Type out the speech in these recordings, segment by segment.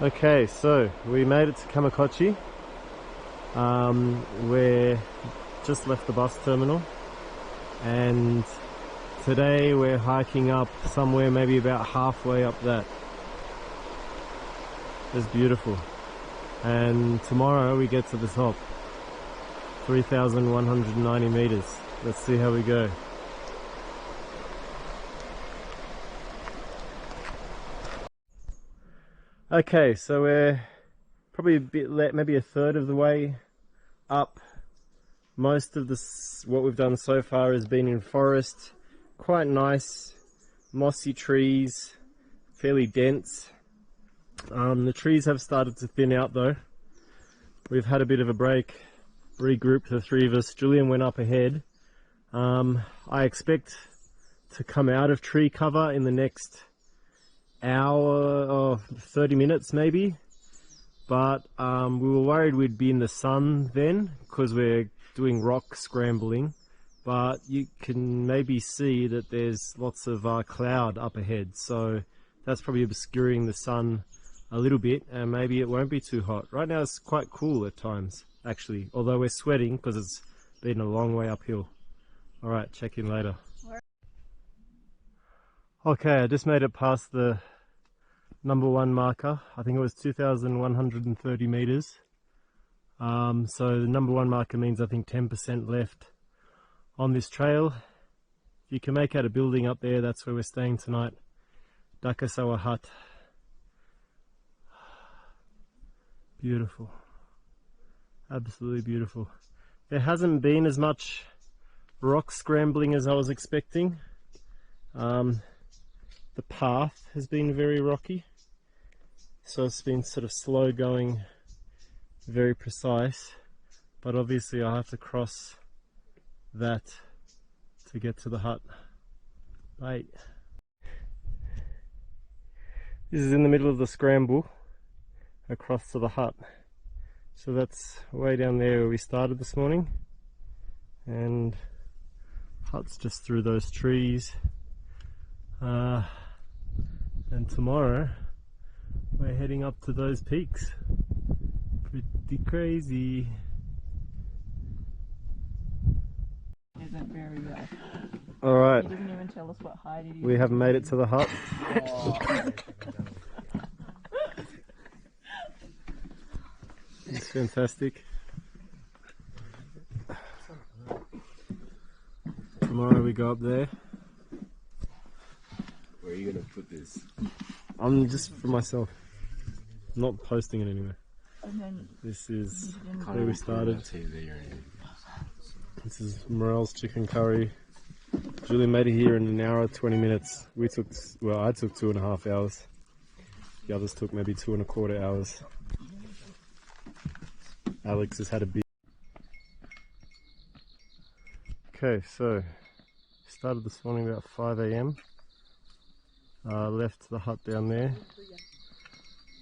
Okay, so we made it to Kamikochi. We're just left the bus terminal, and today we're hiking up somewhere maybe about halfway up that. It's beautiful. And tomorrow we get to the top, 3,190 meters. Let's see how we go. Okay, so we're probably a bit maybe a third of the way up. Most of what we've done so far has been in forest, quite nice, mossy trees, fairly dense. The trees have started to thin out though. We've had a bit of a break, regrouped the three of us. Julian went up ahead. I expect to come out of tree cover in the next hour or 30 minutes maybe, but we were worried we'd be in the sun then because we're doing rock scrambling, but you can maybe see that there's lots of cloud up ahead, so that's probably obscuring the sun a little bit, and maybe it won't be too hot. Right now it's quite cool at times actually, although we're sweating because it's been a long way uphill. Alright, check in later. Okay, I just made it past the number one marker. I think it was 2,130 meters. So the number one marker means I think 10% left on this trail. If you can make out a building up there, that's where we're staying tonight. Dakesawa hut. Beautiful. Absolutely beautiful. There hasn't been as much rock scrambling as I was expecting. The path has been very rocky, so it's been sort of slow going, very precise, but obviously I have to cross that to get to the hut. Right. This is in the middle of the scramble across to the hut, so that's way down there where we started this morning, and hut's just through those trees. And tomorrow we're heading up to those peaks. Pretty crazy. Isn't very well. Alright. He didn't even tell us what height it is. We haven't made it to the hut. It's fantastic. Tomorrow we go up there. Where are you going to put this? I'm just for myself. I'm not posting it anywhere. And then This is where we started. This is Morel's chicken curry. Julie made it here in an hour 20 minutes. I took 2.5 hours. The others took maybe 2.25 hours. Alex has had a beer. Okay, so started this morning about 5 AM. Left the hut down there.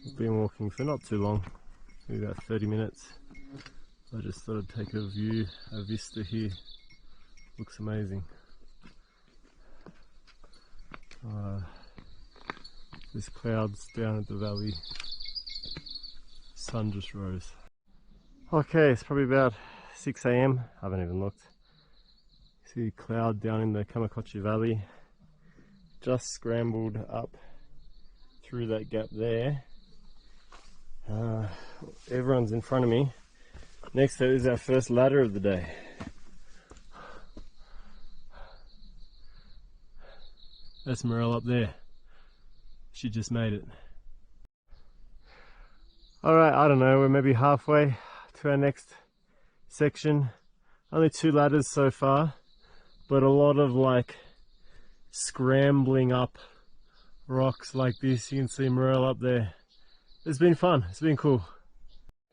We've been walking for not too long, maybe about 30 minutes. I just thought I'd take a vista here. Looks amazing. There's clouds down at the valley. Sun just rose. Okay, it's probably about 6 AM. I haven't even looked. See a cloud down in the Kamikochi Valley. Just scrambled up through that gap there. Everyone's in front of me. Next is our first ladder of the day. That's Morel up there. She just made it. Alright, I don't know, we're maybe halfway to our next section. Only 2 ladders so far, but a lot of like scrambling up rocks like this. You can see Morel up there. It's been fun, it's been cool.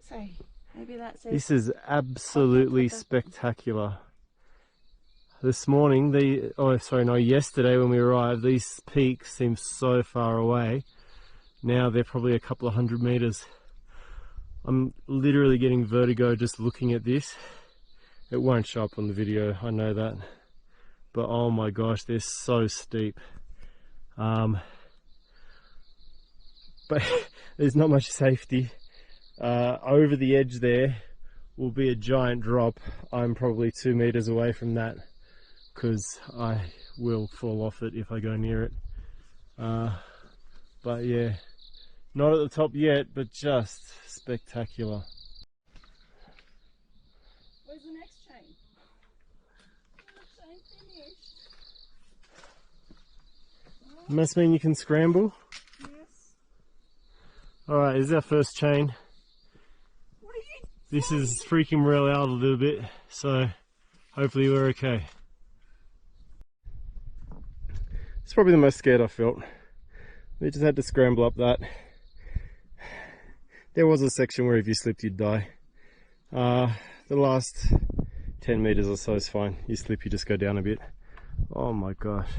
so maybe that's it. This is absolutely spectacular. This morning, yesterday when we arrived, these peaks seemed so far away. Now they're probably a couple of 100 meters. I'm literally getting vertigo just looking at this. It won't show up on the video, I know that. But oh my gosh, they're so steep. But there's not much safety. Over the edge there will be a giant drop. I'm probably 2 meters away from that because I will fall off it if I go near it. But yeah, not at the top yet, but just spectacular. Where's the next chain? Chain finished. Must mean you can scramble. Yes. Alright, this is our first chain. What are you? This is freaking Morel out a little bit, so hopefully we're okay. It's probably the most scared I felt. We just had to scramble up that. There was a section where if you slipped you'd die. The last 10 meters or so is fine. You slip, you just go down a bit. Oh my gosh.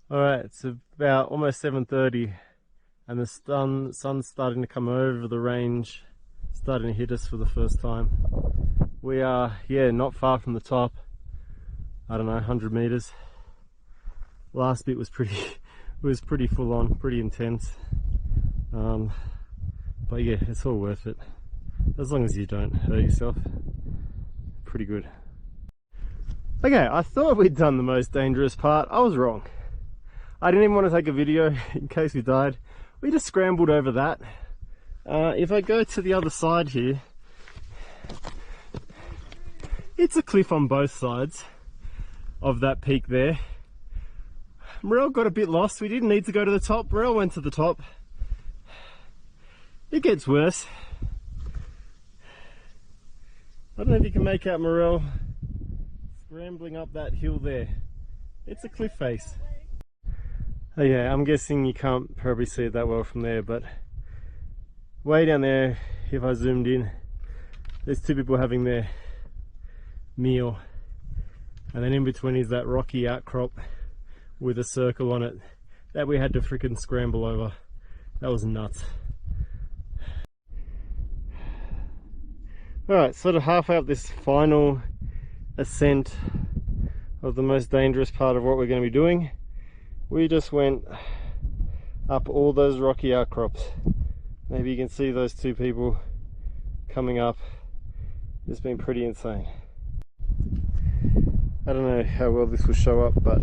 Alright, it's about almost 7:30 and the sun's starting to come over the range, starting to hit us for the first time. We are, yeah, not far from the top. I don't know, 100 meters. Last bit was pretty full on, pretty intense. But yeah, it's all worth it. As long as you don't hurt yourself. Pretty good. Okay, I thought we'd done the most dangerous part. I was wrong. I didn't even want to take a video in case we died. We just scrambled over that. If I go to the other side here, it's a cliff on both sides of that peak there. Morel got a bit lost. We didn't need to go to the top. Morel went to the top. It gets worse. I don't know if you can make out Morel scrambling up that hill there. It's a cliff face. Oh yeah, I'm guessing you can't probably see it that well from there, but way down there, if I zoomed in, there's two people having their meal, and then in between is that rocky outcrop with a circle on it that we had to freaking scramble over. That was nuts. Alright, sort of halfway up this final ascent of the most dangerous part of what we're going to be doing. We just went up all those rocky outcrops. Maybe you can see those two people coming up. It's been pretty insane. I don't know how well this will show up, but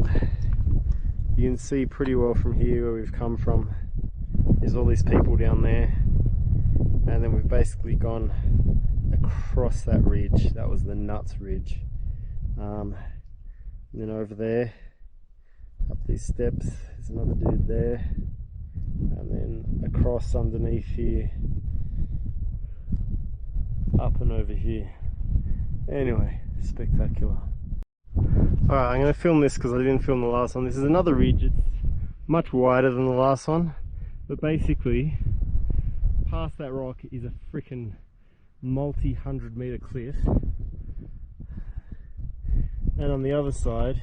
you can see pretty well from here where we've come from. There's all these people down there, and then we've basically gone across that ridge. That was the nuts ridge. And then over there, up these steps, there's another dude there, and then across underneath here, up and over here. Anyway, spectacular. Alright, I'm going to film this because I didn't film the last one. This is another ridge. It's much wider than the last one, but basically past that rock is a freaking multi-100 meter cliff, and on the other side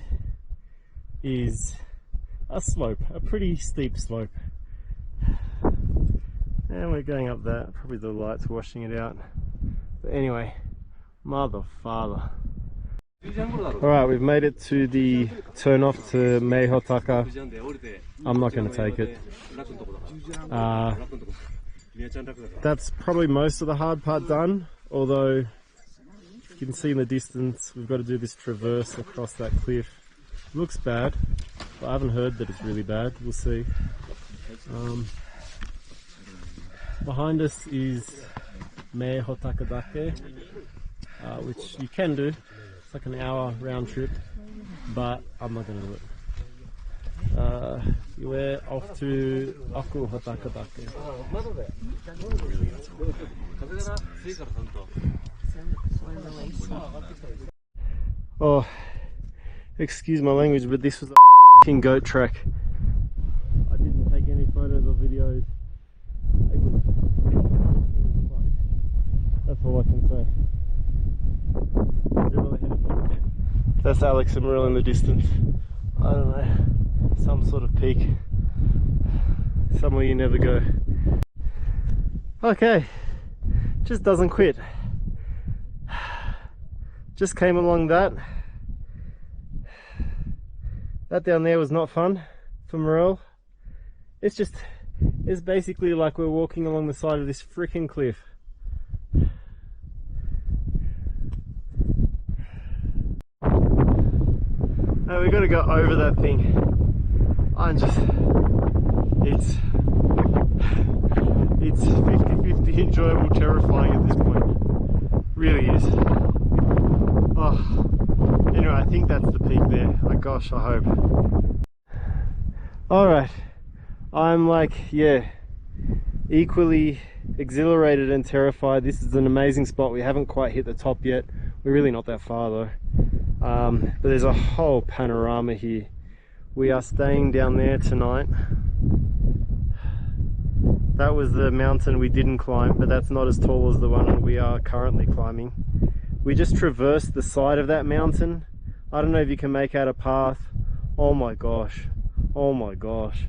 is a slope, a pretty steep slope, and we're going up that. Probably the light's washing it out, but anyway, mother father. Alright, we've made it to the turnoff to Mae-Hotaka. I'm not going to take it. That's probably most of the hard part done, although you can see in the distance we've got to do this traverse across that cliff. Looks bad, but I haven't heard that it's really bad. We'll see. Behind us is Mae-Hotaka, which you can do. It's like an hour round trip, but I'm not going to do it. We're off to Oku-Hotaka. Oh, excuse my language, but this was a f***ing goat track. I didn't take any photos or videos. That's all I can say. That's Alex and Morel in the distance. I don't know, some sort of peak, somewhere you never go. Okay, just doesn't quit. Just came along that. That down there was not fun for morale. It's basically like we're walking along the side of this freaking cliff. Oh, we gotta go over that thing. It's 50-50 enjoyable, terrifying at this point. Really is. Oh, anyway, I think that's the peak there. Oh gosh, I hope. Alright, I'm like, yeah, equally exhilarated and terrified. This is an amazing spot. We haven't quite hit the top yet. We're really not that far though. But there's a whole panorama here. We are staying down there tonight. That was the mountain we didn't climb, but that's not as tall as the one we are currently climbing. We just traversed the side of that mountain. I don't know if you can make out a path. Oh my gosh. Oh my gosh.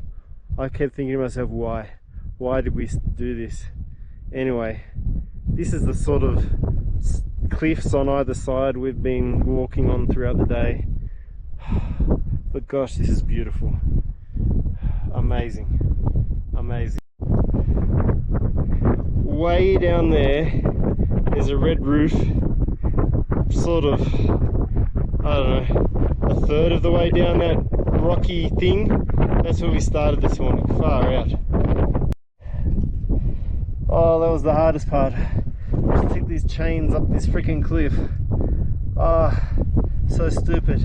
I kept thinking to myself, why? Why did we do this? Anyway, this is the sort of cliffs on either side we've been walking on throughout the day. But gosh, this is beautiful. Amazing. Amazing. Way down there is a red roof, sort of, I don't know, a third of the way down that rocky thing. That's where we started this morning. Far out. Oh, that was the hardest part. Just took these chains up this freaking cliff. Ah, oh, so stupid.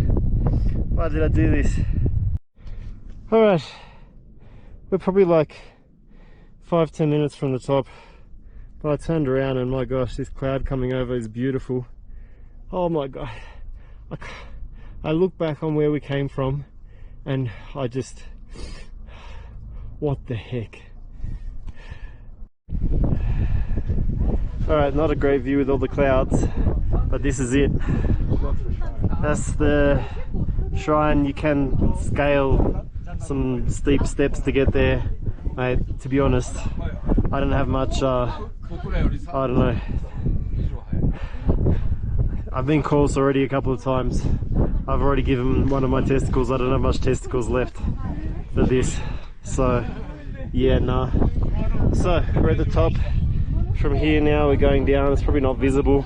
Why did I do this? Alright, we're probably like 5-10 minutes from the top, but I turned around and my gosh, this cloud coming over is beautiful. Oh my god, I look back on where we came from and I just, what the heck. Alright, not a great view with all the clouds, but this is it. That's the shrine. You can scale some steep steps to get there. Mate, to be honest, I don't have much, I don't know. I've been coarse already a couple of times. I've already given one of my testicles. I don't have much testicles left for this. So, yeah, nah. So, we're at the top. From here now, we're going down. It's probably not visible.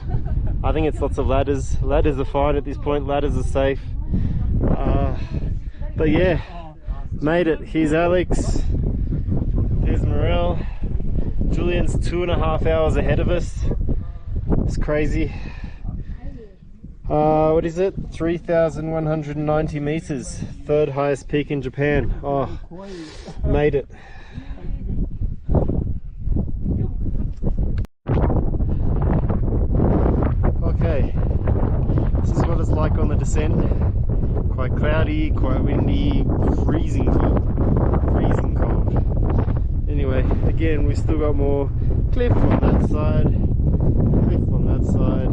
I think it's lots of ladders. Ladders are fine at this point. Ladders are safe. But yeah, made it. Here's Alex. There's Morel. Julian's 2.5 hours ahead of us. It's crazy. What is it? 3,190 meters. Third highest peak in Japan. Oh, made it. Okay, this is what it's like on the descent. Quite cloudy, quite windy, freezing cold. Freezing cold. Anyway, again, we've still got more cliff on that side, cliff on that side.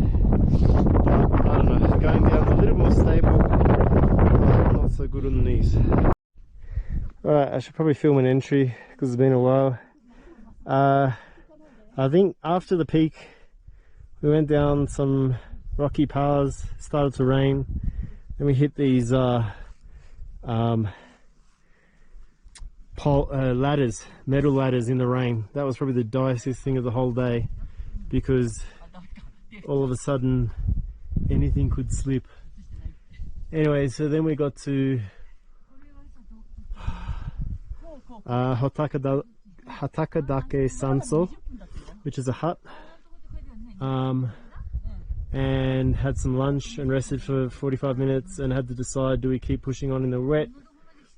I don't know, going down a little more stable, not so good on the knees. Alright, I should probably film an entry because it's been a while. I think after the peak, we went down some rocky paths, started to rain, and we hit these ladders, metal ladders in the rain. That was probably the diciest thing of the whole day, because all of a sudden anything could slip. Anyway, so then we got to Hotakadake Sanso, which is a hut. And had some lunch and rested for 45 minutes and had to decide, do we keep pushing on in the wet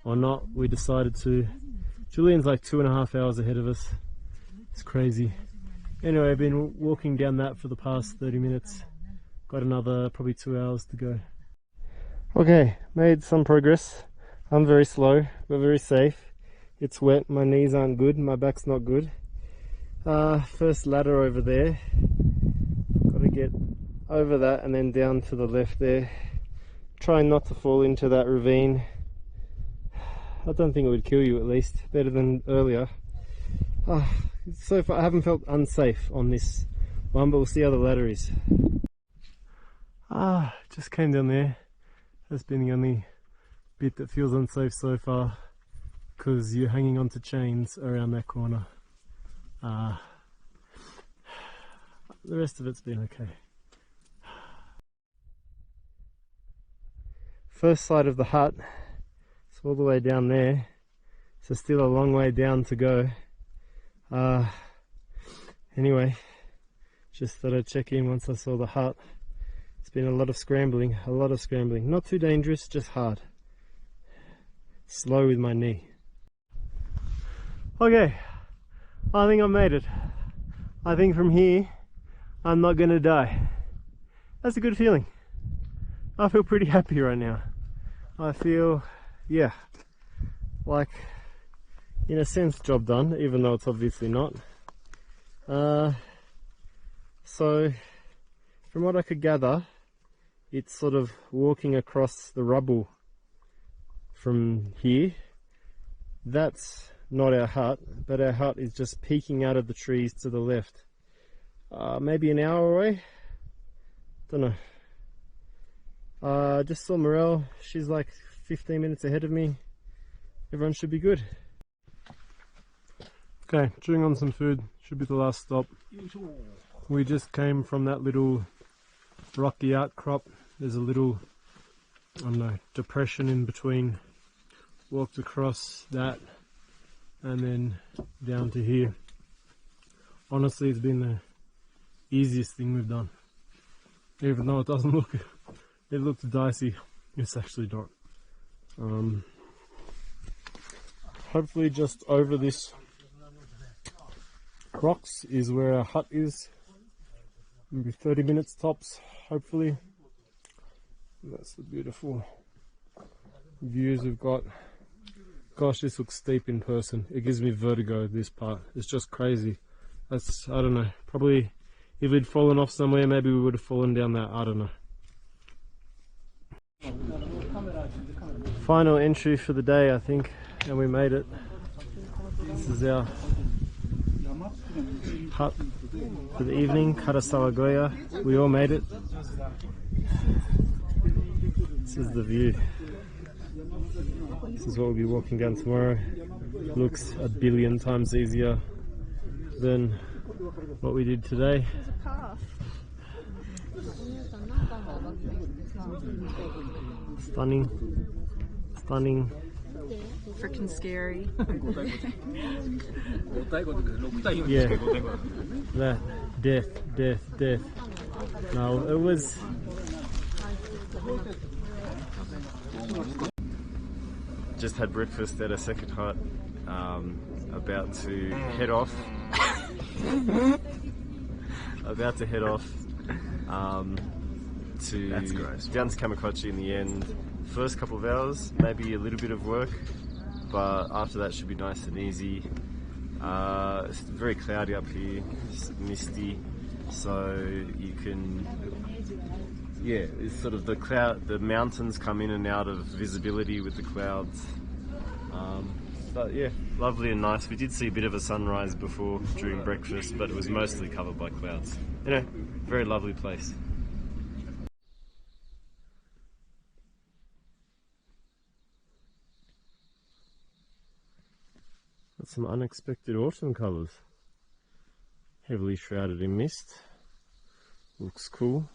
or not? We decided to. Julian's like 2.5 hours ahead of us. It's crazy. Anyway, I've been walking down that for the past 30 minutes. Got another probably 2 hours to go. Okay, made some progress. I'm very slow but very safe. It's wet, my knees aren't good, my back's not good. First ladder over there. Gotta get over that and then down to the left there. Trying not to fall into that ravine. I don't think it would kill you, at least. Better than earlier. So far I haven't felt unsafe on this one, but we'll see how the ladder is. Just came down there. That's been the only bit that feels unsafe so far because you're hanging onto chains around that corner. The rest of it's been okay. First sight of the hut, it's all the way down there, so still a long way down to go. Anyway, just thought I'd check in once I saw the hut. It's been a lot of scrambling, not too dangerous, just hard. Slow with my knee. Okay, I think I made it. I think from here I'm not gonna die. That's a good feeling. I feel pretty happy right now. I feel, yeah, like, in a sense, job done, even though it's obviously not. So, from what I could gather, it's sort of walking across the rubble from here. That's not our hut, but our hut is just peeking out of the trees to the left. Maybe an hour away? Don't know. Just saw Morel, she's like 15 minutes ahead of me. Everyone should be good. Okay, chewing on some food, should be the last stop. We just came from that little rocky outcrop. There's a little, I don't know, depression in between. Walked across that and then down to here. Honestly, it's been the easiest thing we've done. Even though it doesn't look, it looks dicey, it's actually not. Hopefully just over this rocks is where our hut is. Maybe 30 minutes tops, hopefully. That's the beautiful views we've got. Gosh, this looks steep in person. It gives me vertigo, this part. It's just crazy. That's, I don't know, probably if we'd fallen off somewhere, maybe we would have fallen down that, I don't know. Final entry for the day, I think, and we made it. This is our hut for the evening, Karasawa Goya. We all made it. This is the view. This is what we'll be walking down tomorrow. Looks a billion times easier than what we did today. There's a path. Stunning. Stunning. Freaking scary. Yeah. That. Death. No, it was... Just had breakfast at a second hut. About to head off. To down to Kamikochi in the end. First couple of hours, maybe a little bit of work, but after that should be nice and easy. It's very cloudy up here, it's misty, so you can, yeah, it's sort of the mountains come in and out of visibility with the clouds. But yeah, lovely and nice. We did see a bit of a sunrise before during breakfast, but it was mostly covered by clouds. You know, very lovely place. Got some unexpected autumn colours. Heavily shrouded in mist. Looks cool.